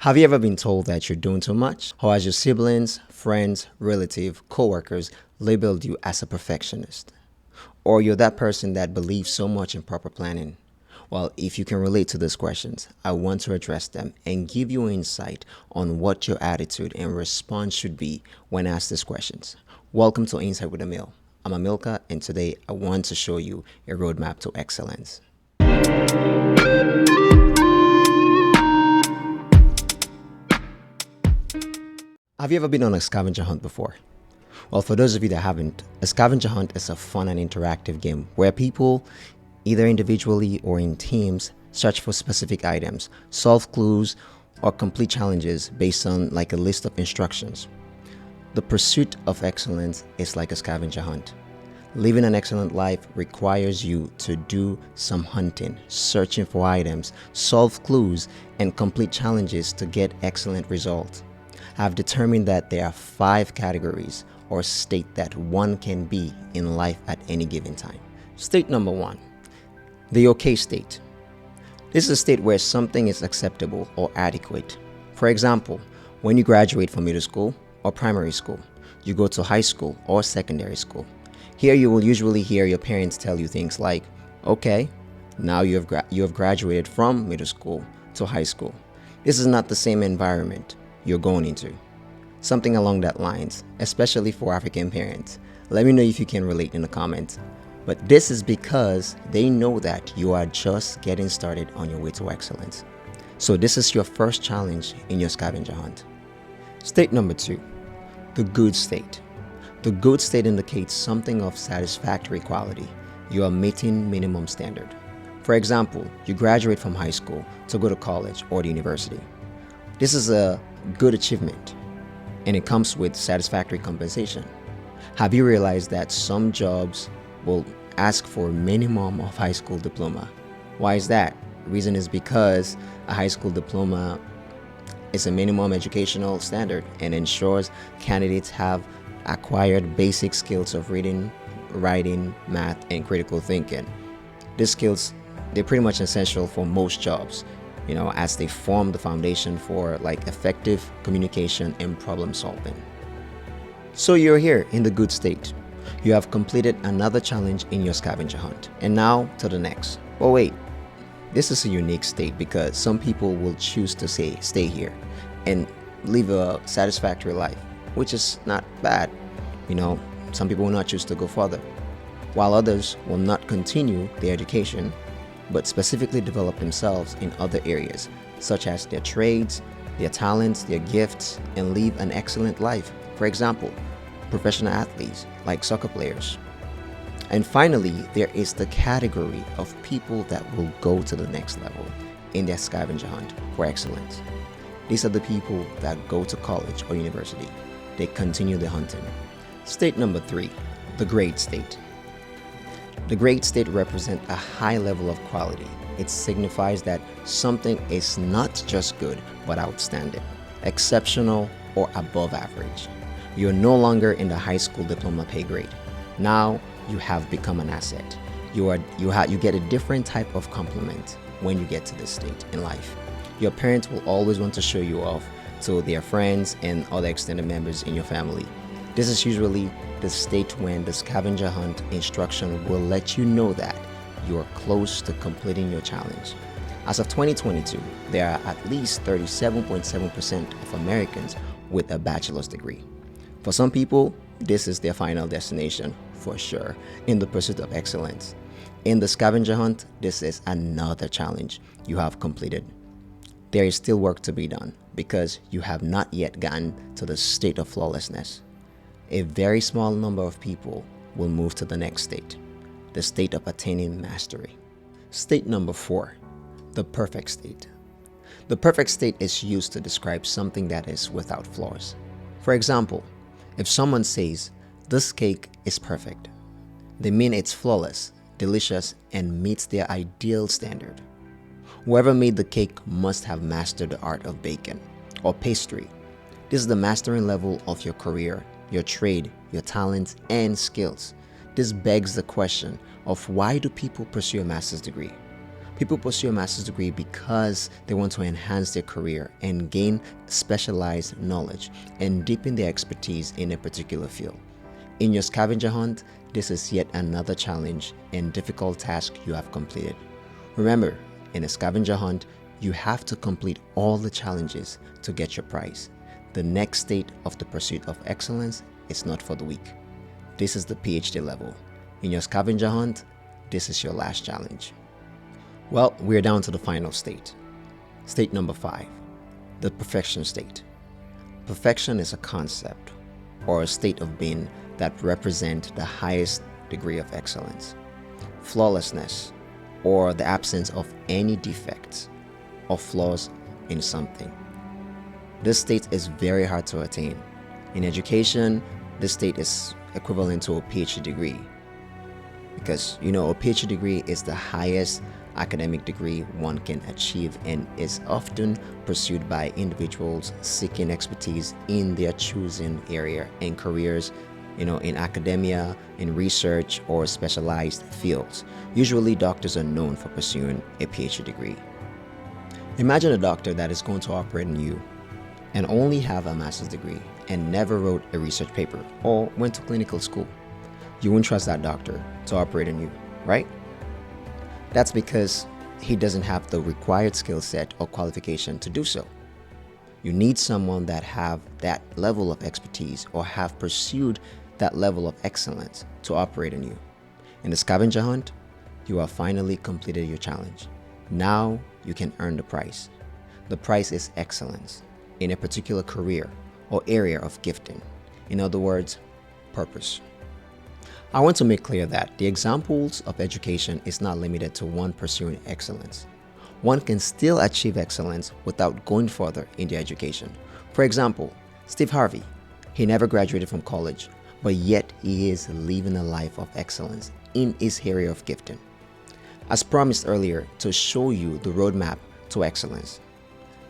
Have you ever been told that you're doing too much? Or has your siblings, friends, relative, coworkers labeled you as a perfectionist? Or you're that person that believes so much in proper planning? Well, if you can relate to these questions, I want to address them and give you insight on what your attitude and response should be when asked these questions. Welcome to Insight with Emil. I'm Amilka, and today I want to show you a roadmap to excellence. Have you ever been on a scavenger hunt before? Well, for those of you that haven't, a scavenger hunt is a fun and interactive game where people, either individually or in teams, search for specific items, solve clues, or complete challenges based on like a list of instructions. The pursuit of excellence is like a scavenger hunt. Living an excellent life requires you to do some hunting, searching for items, solve clues, and complete challenges to get excellent results. I've determined that there are 5 categories or state that one can be in life at any given time. State number 1, the okay state. This is a state where something is acceptable or adequate. For example, when you graduate from middle school or primary school, you go to high school or secondary school. Here you will usually hear your parents tell you things like, okay, now you have graduated from middle school to high school. This is not the same environment you're going into. Something along that lines, especially for African parents. Let me know if you can relate in the comments. But this is because they know that you are just getting started on your way to excellence. So this is your first challenge in your scavenger hunt. State number 2, the good state. The good state indicates something of satisfactory quality. You are meeting minimum standard. For example, you graduate from high school to go to college or the university. This is a good achievement, and it comes with satisfactory compensation. Have you realized that some jobs will ask for a minimum of high school diploma? Why is that? The reason is because a high school diploma is a minimum educational standard and ensures candidates have acquired basic skills of reading, writing, math, and critical thinking. These skills, they're pretty much essential for most jobs, as they form the foundation for like effective communication and problem solving. So you're here in the good state. You have completed another challenge in your scavenger hunt. And now to the next. But wait, this is a unique state because some people will choose to stay here and live a satisfactory life, which is not bad. Some people will not choose to go further, while others will not continue their education but specifically develop themselves in other areas, such as their trades, their talents, their gifts, and live an excellent life. For example, professional athletes like soccer players. And finally, there is the category of people that will go to the next level in their scavenger hunt for excellence. These are the people that go to college or university. They continue the hunting. State number 3, the great state. The great state represents a high level of quality. It signifies that something is not just good, but outstanding, exceptional, or above average. You're no longer in the high school diploma pay grade. Now you have become an asset. You get a different type of compliment when you get to this state in life. Your parents will always want to show you off to their friends and other extended members in your family. This is usually the state when the scavenger hunt instruction will let you know that you are close to completing your challenge. As of 2022, there are at least 37.7% of Americans with a bachelor's degree. For some people, this is their final destination for sure in the pursuit of excellence. In the scavenger hunt, this is another challenge you have completed. There is still work to be done because you have not yet gotten to the state of flawlessness. A very small number of people will move to the next state, the state of attaining mastery. State number 4, the perfect state. The perfect state is used to describe something that is without flaws. For example, if someone says, "This cake is perfect," they mean it's flawless, delicious, and meets their ideal standard. Whoever made the cake must have mastered the art of baking or pastry. This is the mastering level of your career, your trade, your talents, and skills. This begs the question of why do people pursue a master's degree? People pursue a master's degree because they want to enhance their career and gain specialized knowledge and deepen their expertise in a particular field. In your scavenger hunt, this is yet another challenge and difficult task you have completed. Remember, in a scavenger hunt, you have to complete all the challenges to get your prize. The next state of the pursuit of excellence is not for the weak. This is the PhD level. In your scavenger hunt, this is your last challenge. Well, we're down to the final state. State number 5, the perfection state. Perfection is a concept or a state of being that represents the highest degree of excellence, flawlessness, or the absence of any defects or flaws in something. This state is very hard to attain. In education, this state is equivalent to a PhD degree because, a PhD degree is the highest academic degree one can achieve and is often pursued by individuals seeking expertise in their chosen area and careers, in academia, in research, or specialized fields. Usually, doctors are known for pursuing a PhD degree. Imagine a doctor that is going to operate on you and only have a master's degree and never wrote a research paper or went to clinical school. You wouldn't trust that doctor to operate on you, right? That's because he doesn't have the required skill set or qualification to do so. You need someone that have that level of expertise or have pursued that level of excellence to operate on you. In the scavenger hunt, you have finally completed your challenge. Now you can earn the prize. The prize is excellence in a particular career or area of gifting. In other words, purpose. I want to make clear that the examples of education is not limited to one pursuing excellence. One can still achieve excellence without going further in their education. For example, Steve Harvey. He never graduated from college, but yet he is living a life of excellence in his area of gifting. As promised earlier, to show you the roadmap to excellence,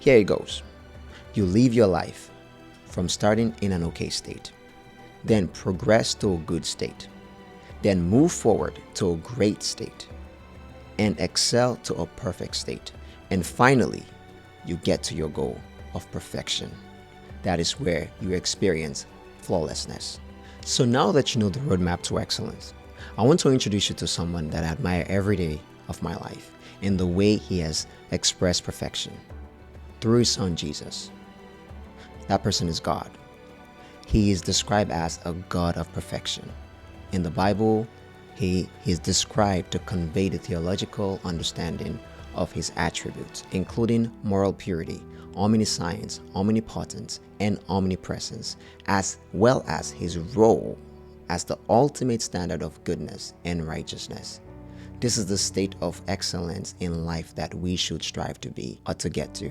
here it goes. You live your life from starting in an okay state, then progress to a good state, then move forward to a great state, and excel to a perfect state. And finally, you get to your goal of perfection. That is where you experience flawlessness. So now that you know the roadmap to excellence, I want to introduce you to someone that I admire every day of my life in the way he has expressed perfection through his son Jesus. That person is God. He is described as a God of perfection. In the Bible, he is described to convey the theological understanding of his attributes, including moral purity, omniscience, omnipotence, and omnipresence, as well as his role as the ultimate standard of goodness and righteousness. This is the state of excellence in life that we should strive to be or to get to.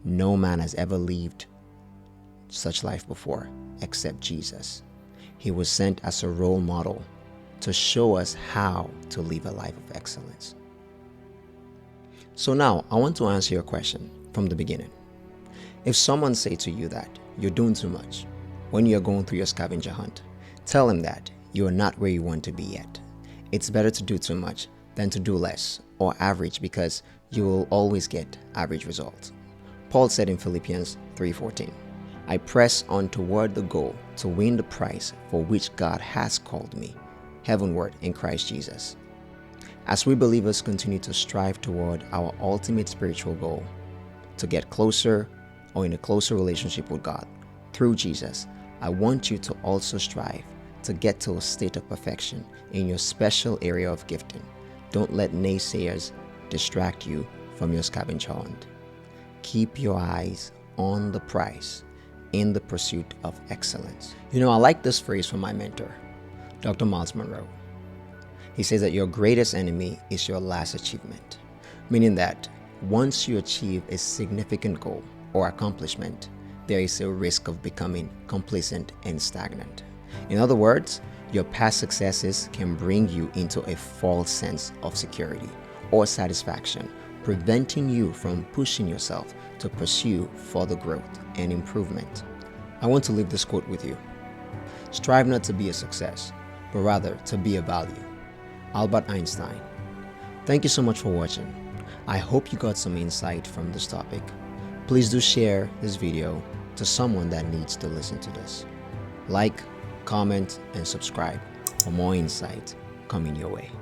No man has ever lived such life before except Jesus. He was sent as a role model to show us how to live a life of excellence. So now I want to answer your question from the beginning. If someone say to you that you're doing too much when you're going through your scavenger hunt, tell them that you are not where you want to be yet. It's better to do too much than to do less or average, because you will always get average results. Paul said in Philippians 3:14, I press on toward the goal to win the prize for which God has called me heavenward in Christ Jesus. As we believers continue to strive toward our ultimate spiritual goal, to get closer or in a closer relationship with God through Jesus, I want you to also strive to get to a state of perfection in your special area of gifting. Don't let naysayers distract you from your scavenger hunt. Keep your eyes on the prize in the pursuit of excellence. I like this phrase from my mentor, Dr. Miles Monroe. He says that your greatest enemy is your last achievement, meaning that once you achieve a significant goal or accomplishment, there is a risk of becoming complacent and stagnant. In other words, your past successes can bring you into a false sense of security or satisfaction, preventing you from pushing yourself to pursue further growth and improvement. I want to leave this quote with you. Strive not to be a success, but rather to be a value. Albert Einstein. Thank you so much for watching. I hope you got some insight from this topic. Please do share this video to someone that needs to listen to this. Like, comment, and subscribe for more insight coming your way.